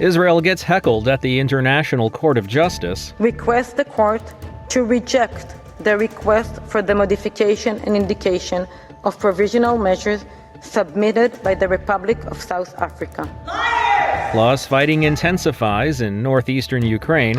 Israel gets heckled at the International Court of Justice. Request the court to reject the request for the modification and indication of provisional measures submitted by the Republic of South Africa. Plus, fighting intensifies in northeastern Ukraine.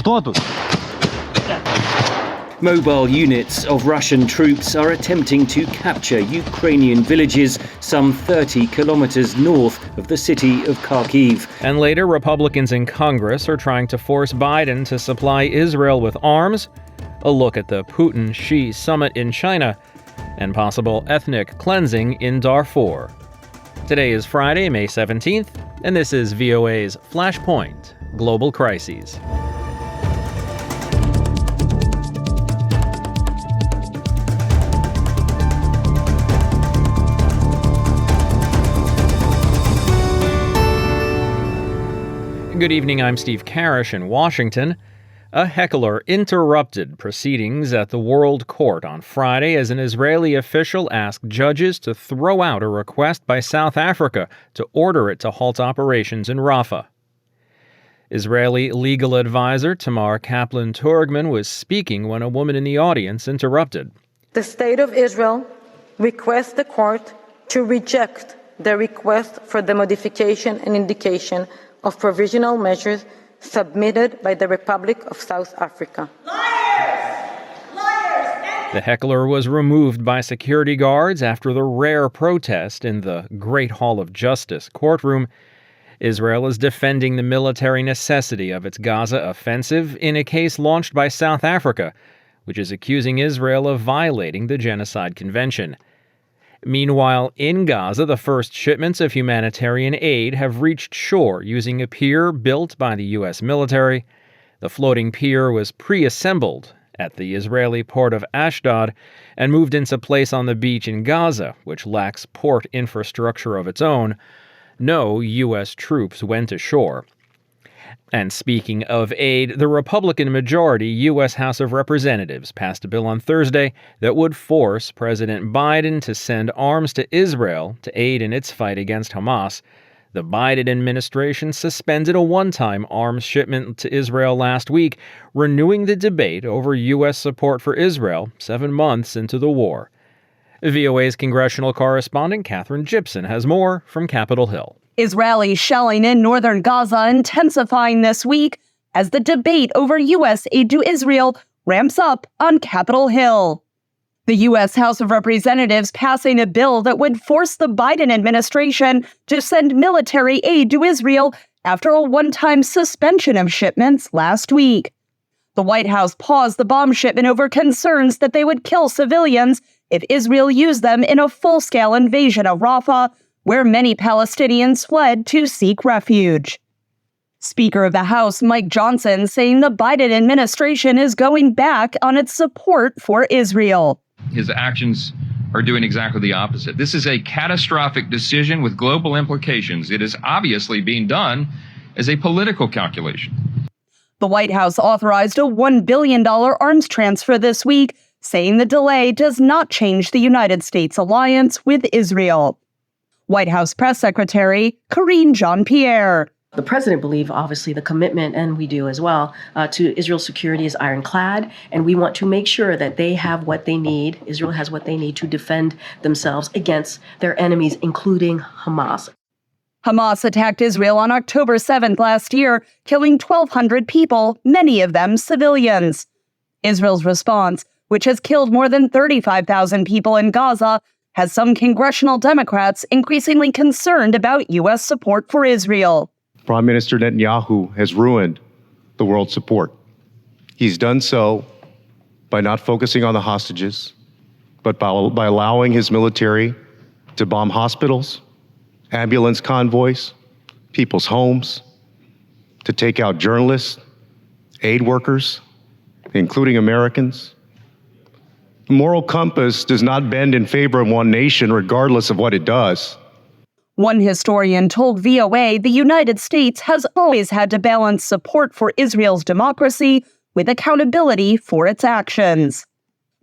Mobile units of Russian troops are attempting to capture Ukrainian villages some 30 kilometers north of the city of Kharkiv. And later, Republicans in Congress are trying to force Biden to supply Israel with arms. A look at the Putin-Xi summit in China and possible ethnic cleansing in Darfur. Today is Friday, May 17th, and this is VOA's Flashpoint Global Crises. Good evening, I'm Steve Karish in Washington. A heckler interrupted proceedings at the World Court on Friday as an Israeli official asked judges to throw out a request by South Africa to order it to halt operations in Rafah. Israeli legal advisor Tamar Kaplan-Turgman was speaking when a woman in the audience interrupted. The State of Israel requests the court to reject the request for the modification and indication of provisional measures submitted by the Republic of South Africa. Liars! Liars! The heckler was removed by security guards after the rare protest in the Great Hall of Justice courtroom. Israel is defending the military necessity of its Gaza offensive in a case launched by South Africa, which is accusing Israel of violating the Genocide Convention. Meanwhile, in Gaza, the first shipments of humanitarian aid have reached shore using a pier built by the U.S. military. The floating pier was pre-assembled at the Israeli port of Ashdod and moved into place on the beach in Gaza, which lacks port infrastructure of its own. No U.S. troops went ashore. And speaking of aid, the Republican-majority U.S. House of Representatives passed a bill on Thursday that would force President Biden to send arms to Israel to aid in its fight against Hamas. The Biden administration suspended a one-time arms shipment to Israel last week, renewing the debate over U.S. support for Israel 7 months into the war. VOA's congressional correspondent Catherine Gibson has more from Capitol Hill. Israeli shelling in northern Gaza intensifying this week as the debate over U.S. aid to Israel ramps up on Capitol Hill. The U.S. House of Representatives passing a bill that would force the Biden administration to send military aid to Israel after a one-time suspension of shipments last week. The White House paused the bomb shipment over concerns that they would kill civilians if Israel used them in a full-scale invasion of Rafah, where many Palestinians fled to seek refuge. Speaker of the House Mike Johnson saying the Biden administration is going back on its support for Israel. His actions are doing exactly the opposite. This is a catastrophic decision with global implications. It is obviously being done as a political calculation. The White House authorized a $1 billion arms transfer this week, saying the delay does not change the United States alliance with Israel. White House Press Secretary Karine Jean-Pierre. The president believed, obviously, the commitment, and we do as well, to Israel's security is ironclad, and we want to make sure that they have what they need, Israel has what they need to defend themselves against their enemies, including Hamas. Hamas attacked Israel on October 7th last year, killing 1,200 people, many of them civilians. Israel's response, which has killed more than 35,000 people in Gaza, has some congressional Democrats increasingly concerned about U.S. support for Israel. Prime Minister Netanyahu has ruined the world's support. He's done so by not focusing on the hostages, but by allowing his military to bomb hospitals, ambulance convoys, people's homes, to take out journalists, aid workers, including Americans. The moral compass does not bend in favor of one nation, regardless of what it does. One historian told VOA the United States has always had to balance support for Israel's democracy with accountability for its actions.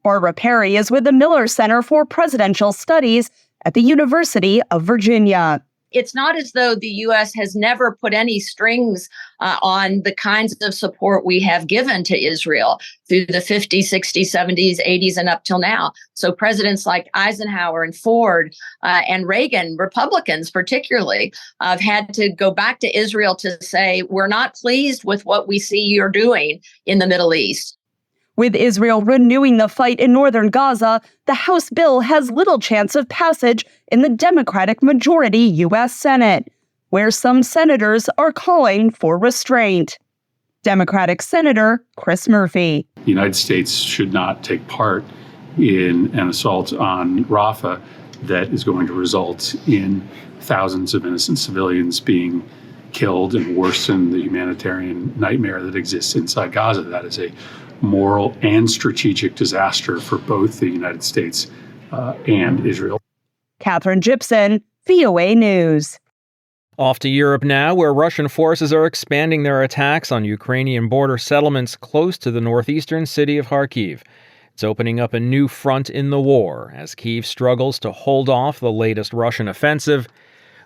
Barbara Perry is with the Miller Center for Presidential Studies at the University of Virginia. It's not as though the U.S. has never put any strings on the kinds of support we have given to Israel through the 50s, 60s, 70s, 80s, and up till now. So presidents like Eisenhower and Ford and Reagan, Republicans particularly, have had to go back to Israel to say, we're not pleased with what we see you're doing in the Middle East. With Israel renewing the fight in northern Gaza, the House bill has little chance of passage in the Democratic majority U.S. Senate, where some senators are calling for restraint. Democratic Senator Chris Murphy. The United States should not take part in an assault on Rafah that is going to result in thousands of innocent civilians being killed and worsen the humanitarian nightmare that exists inside Gaza. That is a moral and strategic disaster for both the United States and Israel. Catherine Gibson, VOA News. Off to Europe now, where Russian forces are expanding their attacks on Ukrainian border settlements close to the northeastern city of Kharkiv. It's opening up a new front in the war as Kyiv struggles to hold off the latest Russian offensive.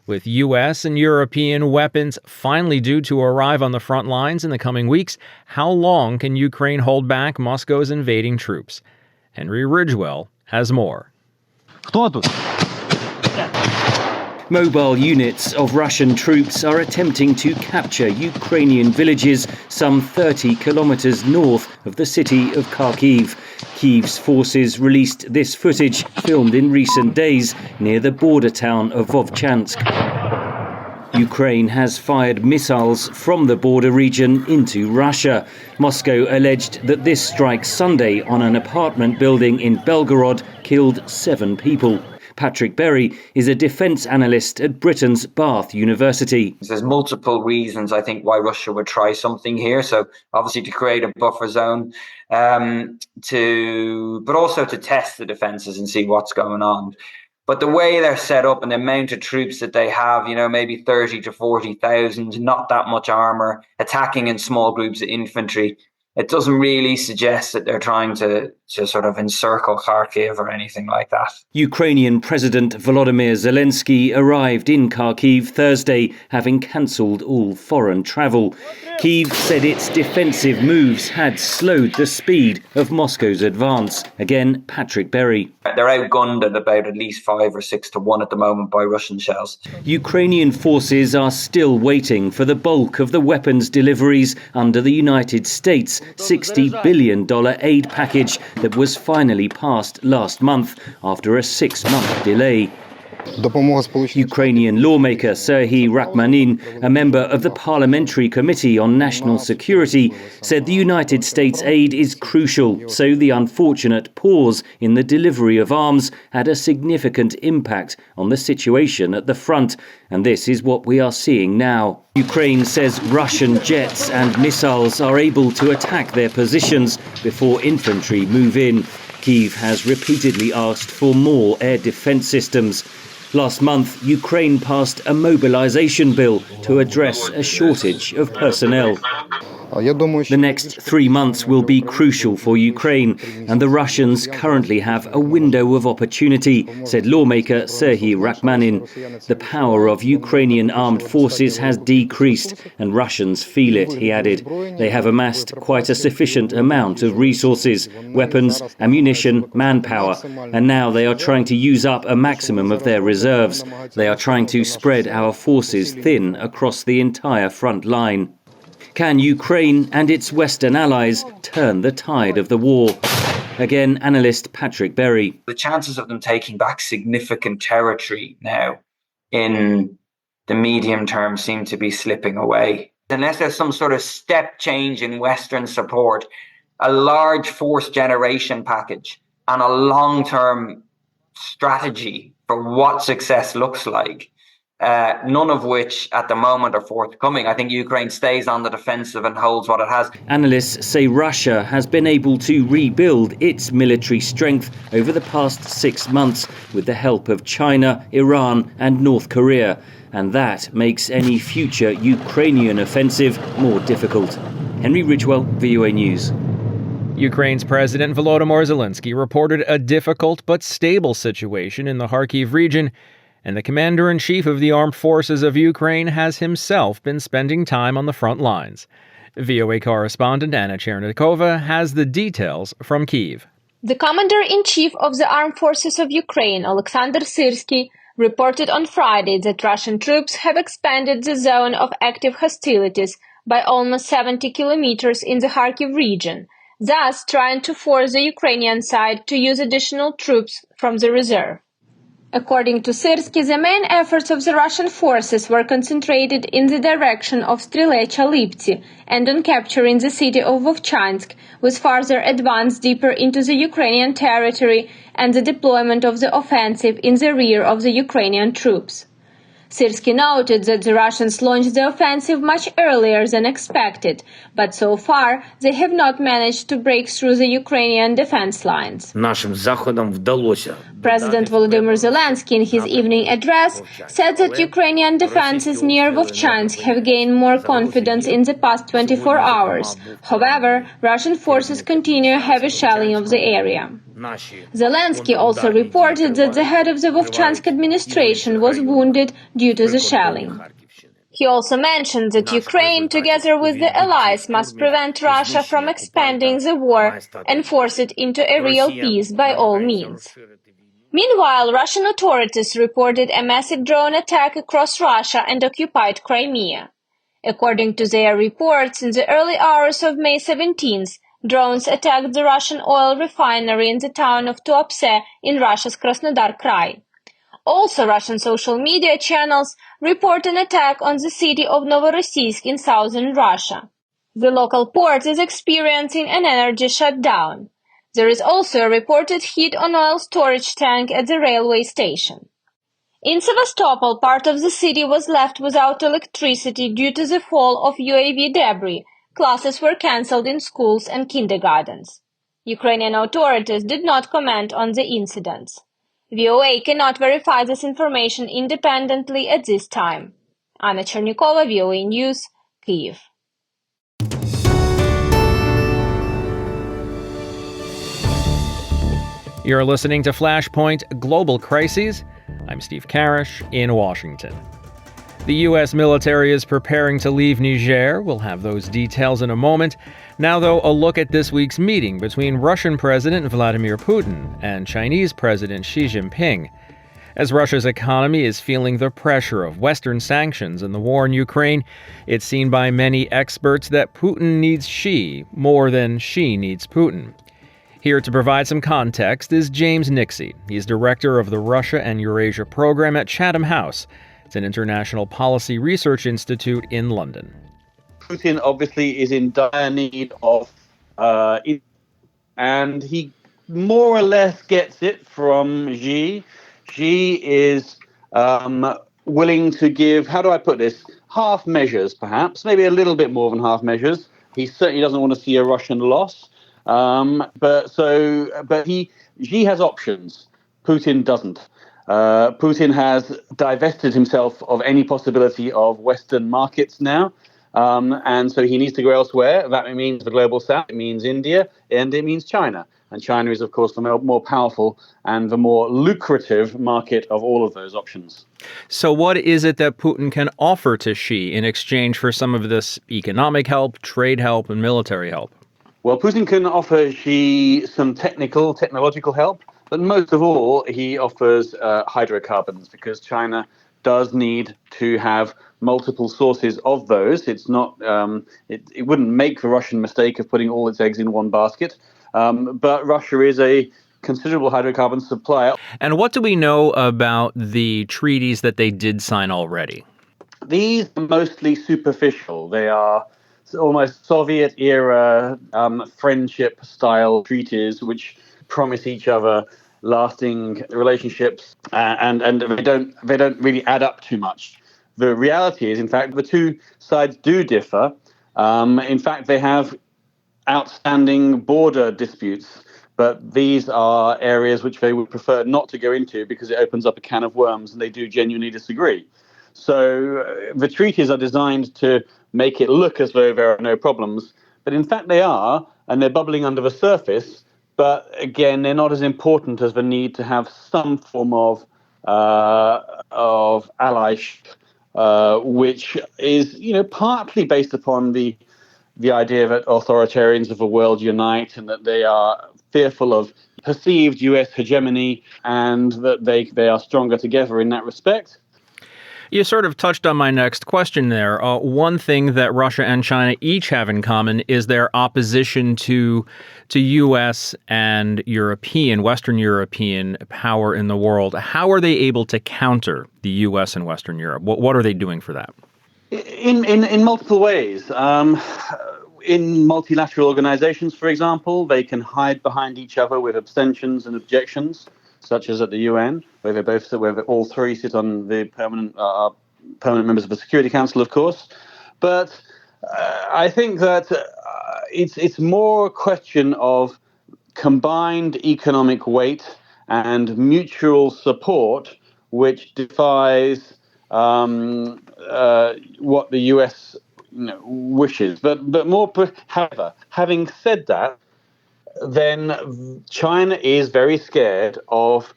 With U.S. and European weapons finally due to arrive on the front lines in the coming weeks, how long can Ukraine hold back Moscow's invading troops? Henry Ridgewell has more. Mobile units of Russian troops are attempting to capture Ukrainian villages some 30 kilometers north of the city of Kharkiv. Kyiv's forces released this footage filmed in recent days near the border town of Vovchansk. Ukraine has fired missiles from the border region into Russia. Moscow alleged that this strike Sunday on an apartment building in Belgorod killed 7 people. Patrick Berry is a defence analyst at Britain's Bath University. There's multiple reasons, I think, why Russia would try something here. So obviously to create a buffer zone, but also to test the defences and see what's going on. But the way they're set up and the amount of troops that they have, maybe 30 to 40,000, not that much armour, attacking in small groups of infantry, it doesn't really suggest that they're trying to sort of encircle Kharkiv or anything like that. Ukrainian President Volodymyr Zelensky arrived in Kharkiv Thursday, having cancelled all foreign travel. Kyiv said its defensive moves had slowed the speed of Moscow's advance. Again, Patrick Berry. They're outgunned at about at least 5 or 6 to 1 at the moment by Russian shells. Ukrainian forces are still waiting for the bulk of the weapons deliveries under the United States' $60 billion aid package that was finally passed last month after a 6-month delay. Ukrainian lawmaker Serhiy Rachmanin, a member of the Parliamentary Committee on National Security, said the United States aid is crucial, so the unfortunate pause in the delivery of arms had a significant impact on the situation at the front, and this is what we are seeing now. Ukraine says Russian jets and missiles are able to attack their positions before infantry move in. Kyiv has repeatedly asked for more air defense systems. Last month, Ukraine passed a mobilization bill to address a shortage of personnel. The next 3 months will be crucial for Ukraine, and the Russians currently have a window of opportunity, said lawmaker Serhiy Rachmanin. The power of Ukrainian armed forces has decreased, and Russians feel it, he added. They have amassed quite a sufficient amount of resources, weapons, ammunition, manpower, and now they are trying to use up a maximum of their reserves. They are trying to spread our forces thin across the entire front line. Can Ukraine and its Western allies turn the tide of the war? Again, analyst Patrick Berry. The chances of them taking back significant territory now in the medium term seem to be slipping away. Unless there's some sort of step change in Western support, a large force generation package and a long-term strategy for what success looks like, none of which at the moment are forthcoming. I think Ukraine stays on the defensive and holds what it has. Analysts say Russia has been able to rebuild its military strength over the past 6 months with the help of China, Iran and North Korea. And that makes any future Ukrainian offensive more difficult. Henry Ridgewell, VOA News. Ukraine's President Volodymyr Zelensky reported a difficult but stable situation in the Kharkiv region And the commander-in-chief of the armed forces of Ukraine has himself been spending time on the front lines. VOA correspondent Anna Chernikova has the details from Kyiv. The commander-in-chief of the armed forces of Ukraine, Alexander Syrsky, reported on Friday that Russian troops have expanded the zone of active hostilities by almost 70 kilometers in the Kharkiv region, thus trying to force the Ukrainian side to use additional troops from the reserve. According to Syrsky, the main efforts of the Russian forces were concentrated in the direction of Strelecha-Liptsi and on capturing the city of Vovchansk, with further advance deeper into the Ukrainian territory and the deployment of the offensive in the rear of the Ukrainian troops. Syrsky noted that the Russians launched the offensive much earlier than expected, but so far they have not managed to break through the Ukrainian defense lines. President Volodymyr Zelensky, in his evening address, said that Ukrainian defenses near Vovchansk have gained more confidence in the past 24 hours. However, Russian forces continue heavy shelling of the area. Zelensky also reported that the head of the Vovchansk administration was wounded due to the shelling. He also mentioned that Ukraine, together with the allies, must prevent Russia from expanding the war and force it into a real peace by all means. Meanwhile, Russian authorities reported a massive drone attack across Russia and occupied Crimea. According to their reports, in the early hours of May 17th, drones attacked the Russian oil refinery in the town of Tuapse in Russia's Krasnodar Krai. Also, Russian social media channels report an attack on the city of Novorossiysk in southern Russia. The local port is experiencing an energy shutdown. There is also a reported hit on oil storage tank at the railway station. In Sevastopol, part of the city was left without electricity due to the fall of UAV debris. Classes were cancelled in schools and kindergartens. Ukrainian authorities did not comment on the incidents. VOA cannot verify this information independently at this time. Anna Chernikova, VOA News, Kyiv. You're listening to Flashpoint Global Crises. I'm Steve Karish in Washington. The U.S. military is preparing to leave Niger. We'll have those details in a moment. Now, though, a look at this week's meeting between Russian President Vladimir Putin and Chinese President Xi Jinping. As Russia's economy is feeling the pressure of Western sanctions and the war in Ukraine, it's seen by many experts that Putin needs Xi more than Xi needs Putin. Here to provide some context is James Nixie. He's director of the Russia and Eurasia program at Chatham House. It's an international policy research institute in London. Putin obviously is in dire need of, and he more or less gets it from Xi. Xi is willing to give, how do I put this, half measures perhaps, maybe a little bit more than half measures. He certainly doesn't want to see a Russian loss, but Xi has options. Putin doesn't. Putin has divested himself of any possibility of Western markets now, and so he needs to go elsewhere. That means the global south, it means India, and it means China. And China is, of course, the more powerful and the more lucrative market of all of those options. So what is it that Putin can offer to Xi in exchange for some of this economic help, trade help, and military help? Well, Putin can offer Xi some technological help. But most of all, he offers hydrocarbons because China does need to have multiple sources of those. It's not, it wouldn't make the Russian mistake of putting all its eggs in one basket. But Russia is a considerable hydrocarbon supplier. And what do we know about the treaties that they did sign already? These are mostly superficial. They are almost Soviet-era friendship-style treaties, which promise each other lasting relationships, and they don't really add up too much. The reality is, in fact, the two sides do differ. In fact, they have outstanding border disputes, but these are areas which they would prefer not to go into because it opens up a can of worms, and they do genuinely disagree. So the treaties are designed to make it look as though there are no problems, but in fact they are, and they're bubbling under the surface. But again, they're not as important as the need to have some form of of allyship, which is, partly based upon the idea that authoritarians of the world unite and that they are fearful of perceived US hegemony and that they are stronger together in that respect. You sort of touched on my next question there. One thing that Russia and China each have in common is their opposition to U.S. and Western European power in the world. How are they able to counter the U.S. and Western Europe? What are they doing for that? In multiple ways. In multilateral organizations, for example, they can hide behind each other with abstentions and objections, such as at the UN, where all three sit on the permanent members of the Security Council, of course. But I think that it's more a question of combined economic weight and mutual support, which defies what the US wishes. But however, having said that, then China is very scared of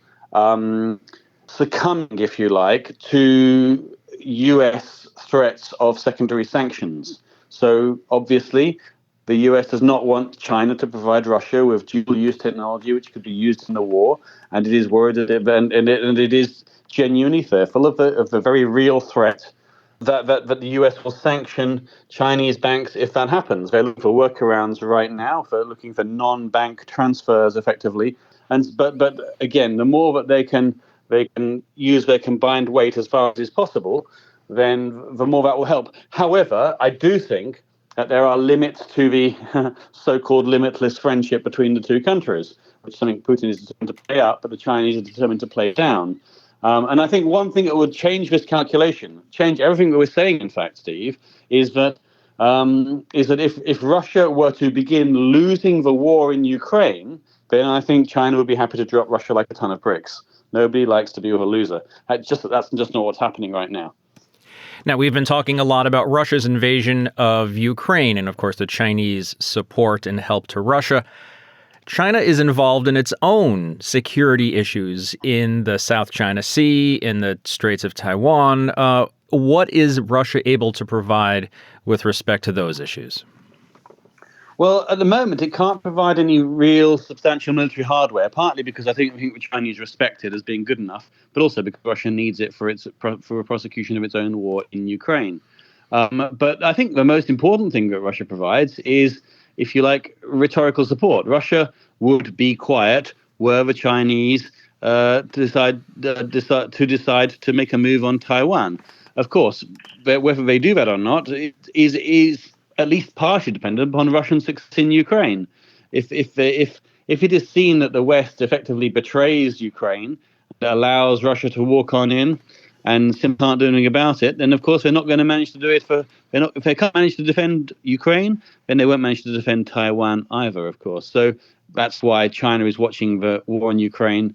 succumbing, if you like, to US threats of secondary sanctions. So obviously, the US does not want China to provide Russia with dual-use technology, which could be used in the war, and it is worried that it is genuinely fearful of the very real threat that the US will sanction Chinese banks if that happens. They're looking for workarounds right now, looking for non-bank transfers effectively. But again, the more that they can use their combined weight as far as is possible, then the more that will help. However, I do think that there are limits to the so-called limitless friendship between the two countries, which is something Putin is determined to play up, but the Chinese are determined to play down. And I think one thing that would change this calculation, change everything that we're saying, in fact, Steve, is that if Russia were to begin losing the war in Ukraine, then I think China would be happy to drop Russia like a ton of bricks. Nobody likes to be with a loser. That's just not what's happening right now. Now, we've been talking a lot about Russia's invasion of Ukraine and, of course, the Chinese support and help to Russia. China is involved in its own security issues in the South China Sea, in the Straits of Taiwan. What is Russia able to provide with respect to those issues? Well, at the moment, it can't provide any real substantial military hardware, partly because I think the Chinese respect it as being good enough, but also because Russia needs it for a prosecution of its own war in Ukraine. But I think the most important thing that Russia provides is, if you like, rhetorical support. Russia would be quiet were the Chinese decide to make a move on Taiwan. Of course, whether they do that or not is at least partially dependent upon Russian success in Ukraine. If it is seen that the West effectively betrays Ukraine, allows Russia to walk on in, and simply aren't doing anything about it, then of course they're not going to manage to do it if they can't manage to defend Ukraine, then they won't manage to defend Taiwan either, of course. So that's why China is watching the war in Ukraine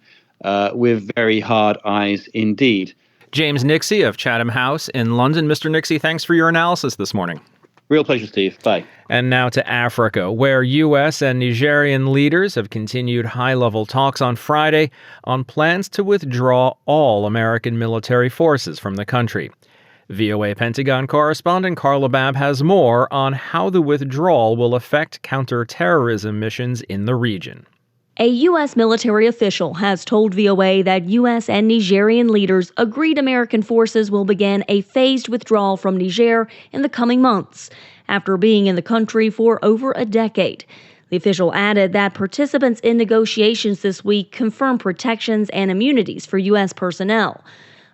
with very hard eyes indeed. James Nixie of Chatham House in London. Mr. Nixie, thanks for your analysis this morning. Real pleasure, Steve. Bye. And now to Africa, where U.S. and Nigerian leaders have continued high-level talks on Friday on plans to withdraw all American military forces from the country. VOA Pentagon correspondent Carla Babb has more on how the withdrawal will affect counterterrorism missions in the region. A U.S. military official has told VOA that U.S. and Nigerian leaders agreed American forces will begin a phased withdrawal from Niger in the coming months, after being in the country for over a decade. The official added that participants in negotiations this week confirmed protections and immunities for U.S. personnel.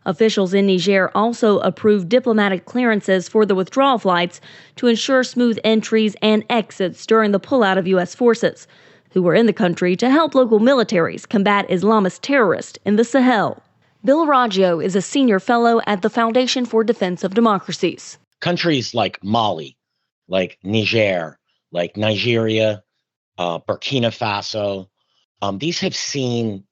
Officials in Niger also approved diplomatic clearances for the withdrawal flights to ensure smooth entries and exits during the pullout of U.S. forces, who were in the country to help local militaries combat Islamist terrorists in the Sahel. Bill Raggio is a senior fellow at the Foundation for Defense of Democracies. Countries like Mali, like Niger, like Nigeria, Burkina Faso, these have seen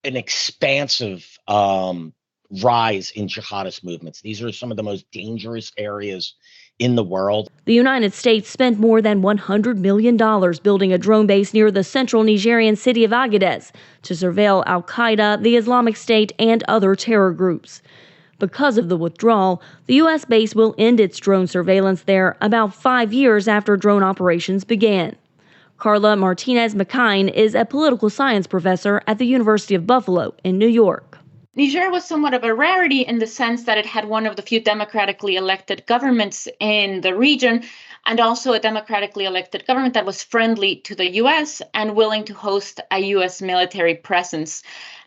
an expansive rise in jihadist movements. These are some of the most dangerous areas in the world. The United States spent more than $100 million building a drone base near the central Nigerian city of Agadez to surveil al-Qaeda, the Islamic State, and other terror groups. Because of the withdrawal, the U.S. base will end its drone surveillance there about 5 years after drone operations began. Carla Martinez-McKine is a political science professor at the University of Buffalo in New York. Niger was somewhat of a rarity in the sense that it had one of the few democratically elected governments in the region, and also a democratically elected government that was friendly to the U.S. and willing to host a U.S. military presence.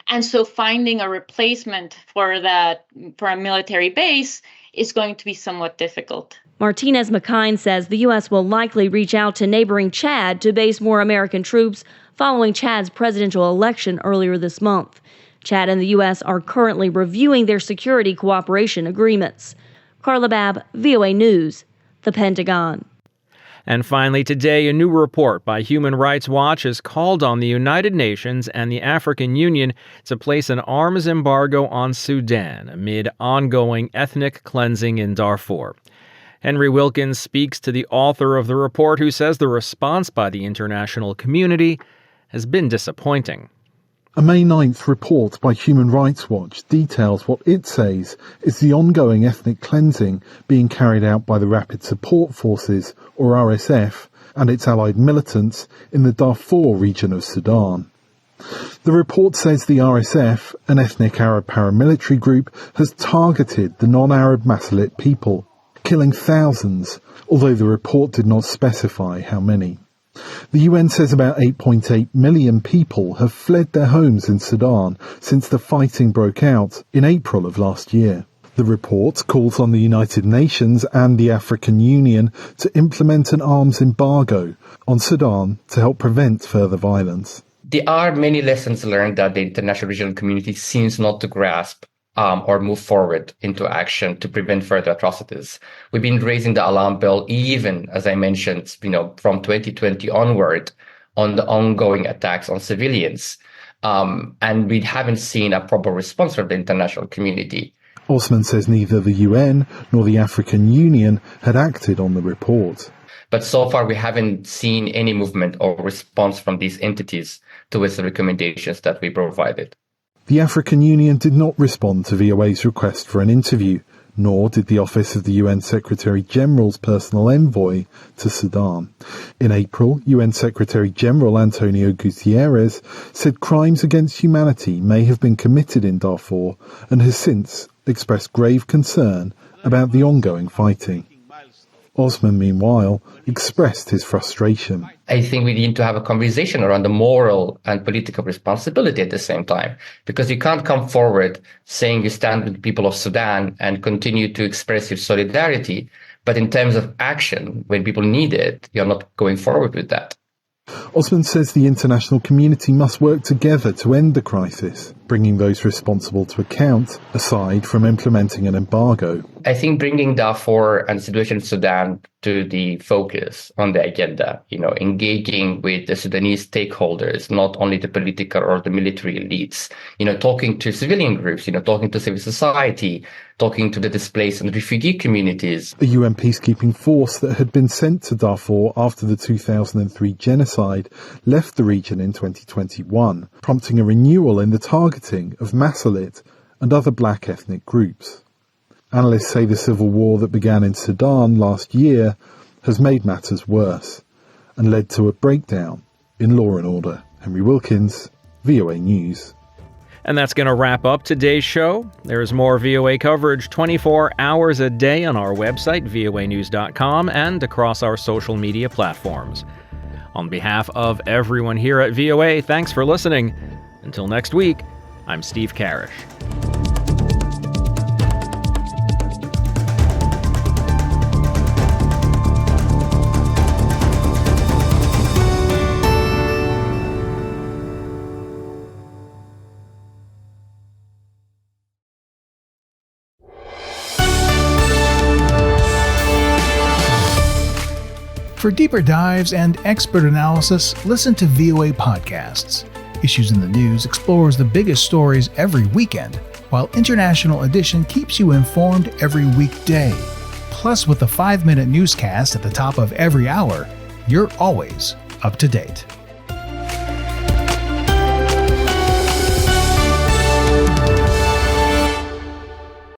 And so finding a replacement for a military base is going to be somewhat difficult. Martinez-McKine says the U.S. will likely reach out to neighboring Chad to base more American troops following Chad's presidential election earlier this month. Chad and the U.S. are currently reviewing their security cooperation agreements. Carla Babb, VOA News, The Pentagon. And finally today, a new report by Human Rights Watch has called on the United Nations and the African Union to place an arms embargo on Sudan amid ongoing ethnic cleansing in Darfur. Henry Wilkins speaks to the author of the report, who says the response by the international community has been disappointing. A May 9th report by Human Rights Watch details what it says is the ongoing ethnic cleansing being carried out by the Rapid Support Forces, or RSF, and its allied militants in the Darfur region of Sudan. The report says the RSF, an ethnic Arab paramilitary group, has targeted the non-Arab Masalit people, killing thousands, although the report did not specify how many. The UN says about 8.8 million people have fled their homes in Sudan since the fighting broke out in April of last year. The report calls on the United Nations and the African Union to implement an arms embargo on Sudan to help prevent further violence. There are many lessons learned that the international regional community seems not to grasp or move forward into action to prevent further atrocities. We've been raising the alarm bell, even, as I mentioned, from 2020 onward, on the ongoing attacks on civilians. And we haven't seen a proper response from the international community. Osman says neither the UN nor the African Union had acted on the report. But so far, we haven't seen any movement or response from these entities towards the recommendations that we provided. The African Union did not respond to VOA's request for an interview, nor did the Office of the UN Secretary-General's personal envoy to Sudan. In April, UN Secretary-General Antonio Guterres said crimes against humanity may have been committed in Darfur and has since expressed grave concern about the ongoing fighting. Osman, meanwhile, expressed his frustration. I think we need to have a conversation around the moral and political responsibility at the same time, because you can't come forward saying you stand with the people of Sudan and continue to express your solidarity, but in terms of action, when people need it, you're not going forward with that. Osman says the international community must work together to end the crisis, bringing those responsible to account, aside from implementing an embargo. I think bringing Darfur and the situation in Sudan to the focus on the agenda, engaging with the Sudanese stakeholders, not only the political or the military elites, talking to civilian groups, talking to civil society, talking to the displaced and refugee communities. A UN peacekeeping force that had been sent to Darfur after the 2003 genocide left the region in 2021, prompting a renewal in the targeting of Masalit and other black ethnic groups. Analysts say the civil war that began in Sudan last year has made matters worse and led to a breakdown in law and order. Henry Wilkins, VOA News. And that's going to wrap up today's show. There's more VOA coverage 24 hours a day on our website, voanews.com, and across our social media platforms. On behalf of everyone here at VOA, thanks for listening. Until next week, I'm Steve Karish. For deeper dives and expert analysis, listen to VOA Podcasts. Issues in the News explores the biggest stories every weekend, while International Edition keeps you informed every weekday. Plus, with the 5-minute newscast at the top of every hour, you're always up to date.